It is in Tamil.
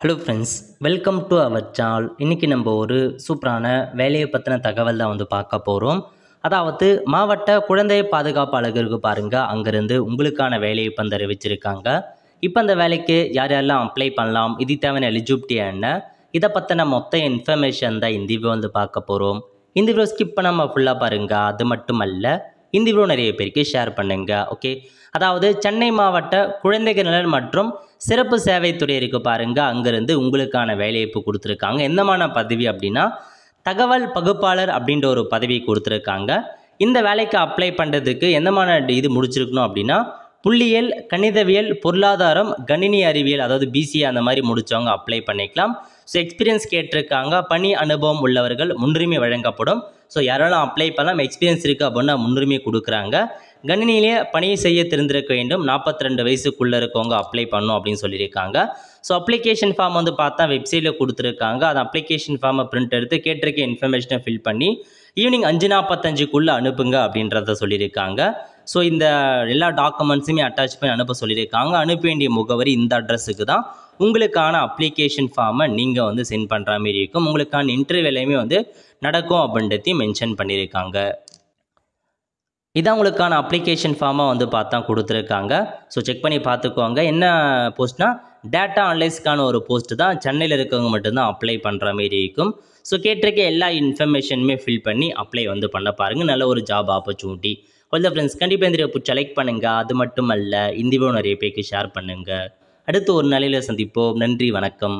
Hello friends, welcome to our channel. இன்றைக்கி நம்ம ஒரு சூப்பரான வேலையை பற்றின தகவல் தான் பார்க்க போகிறோம். அதாவது மாவட்ட குழந்தை பாதுகாப்பு அலுவலருக்கு பாருங்கள், அங்கேருந்து உங்களுக்கான வேலையை இப்போ அறிவிச்சிருக்காங்க. இப்போ அந்த வேலைக்கு யார் யாரெல்லாம் அப்ளை பண்ணலாம், இது தேவையான எலிஜிபிலிட்டி என்ன, இதை பற்றின மொத்த இன்ஃபர்மேஷன் தான் இந்த வீடியோ பார்க்க போகிறோம். இந்த வீடியோ ஸ்கிப் பண்ணாமல் ஃபுல்லாக பாருங்கள். அது மட்டும் அல்ல, இந்த வீடியோ நிறைய பேருக்கு ஷேர் பண்ணுங்கள். ஓகே, அதாவது சென்னை மாவட்ட குழந்தைகள் நலன் மற்றும் சிறப்பு சேவைத்துறை இருக்குது பாருங்கள், அங்கேருந்து உங்களுக்கான வேலைவாய்ப்பு கொடுத்துருக்காங்க. என்னமான பதவி அப்படின்னா தகவல் பகுப்பாளர் அப்படின்ற ஒரு பதவி கொடுத்துருக்காங்க. இந்த வேலைக்கு அப்ளை பண்ணுறதுக்கு என்னமான இது முடிச்சிருக்கணும் அப்படின்னா புள்ளியியல், கணிதவியல், பொருளாதாரம், கணினி அறிவியல், அதாவது பிசிஏ அந்த மாதிரி முடித்தவங்க அப்ளை பண்ணிக்கலாம். ஸோ எக்ஸ்பீரியன்ஸ் கேட்டிருக்காங்க. பணி அனுபவம் உள்ளவர்கள் முன்னுரிமை வழங்கப்படும். ஸோ யாரெல்லாம் அப்ளை பண்ணலாம், எக்ஸ்பீரியன்ஸ் இருக்குது அப்படின்னா முன்னுரிமை கொடுக்குறாங்க. கணினியிலே பணியை செய்ய தெரிந்திருக்க வேண்டும். 42 வயசுக்குள்ளே இருக்கவங்க அப்ளை பண்ணணும் அப்படின்னு சொல்லியிருக்காங்க. ஸோ அப்ளிகேஷன் ஃபார்ம் பார்த்தா வெப்சைட்டில் கொடுத்துருக்காங்க. அந்த அப்ளிகேஷன் ஃபார்மை பிரிண்ட் எடுத்து கேட்டிருக்க இன்ஃபர்மேஷனை ஃபில் பண்ணி ஈவினிங் 5:45க்குள்ளே அனுப்புங்க அப்படின்றத சொல்லியிருக்காங்க. ஸோ இந்த எல்லா டாக்குமெண்ட்ஸுமே அட்டாச் பண்ணி அனுப்ப சொல்லியிருக்காங்க. அனுப்ப வேண்டிய முகவரி இந்த அட்ரஸுக்கு தான். உங்களுக்கான அப்ளிகேஷன் ஃபார்மை நீங்கள் சென்ட் பண்ணுற மாதிரி இருக்கும். உங்களுக்கான இன்டர்வியூலையுமே நடக்கும் அப்படின்றதையும் மென்ஷன் பண்ணியிருக்காங்க. இதான் உங்களுக்கான அப்ளிகேஷன் ஃபார்மாக பார்த்தா கொடுத்துருக்காங்க. ஸோ செக் பண்ணி பார்த்துக்கோங்க. என்ன போஸ்ட்னா டேட்டா அனலைஸ்க்கான ஒரு போஸ்ட்டு தான். சென்னையில் இருக்கவங்க மட்டும்தான் அப்ளை பண்ணுற மாரி இருக்கும். ஸோ கேட்டிருக்க எல்லா இன்ஃபர்மேஷனுமே ஃபில் பண்ணி அப்ளை பண்ண பாருங்கள். நல்ல ஒரு ஜாப் ஆப்பர்ச்சுனிட்டி. கொஞ்சம் ஃப்ரெண்ட்ஸ், கண்டிப்பாக இந்த வீடியோ செலக்ட் பண்ணுங்கள். அது மட்டும் அல்ல, இந்த வீடியோ நிறைய பேருக்கு ஷேர் பண்ணுங்கள். அடுத்து ஒரு நாளையில் சந்திப்போம். நன்றி, வணக்கம்.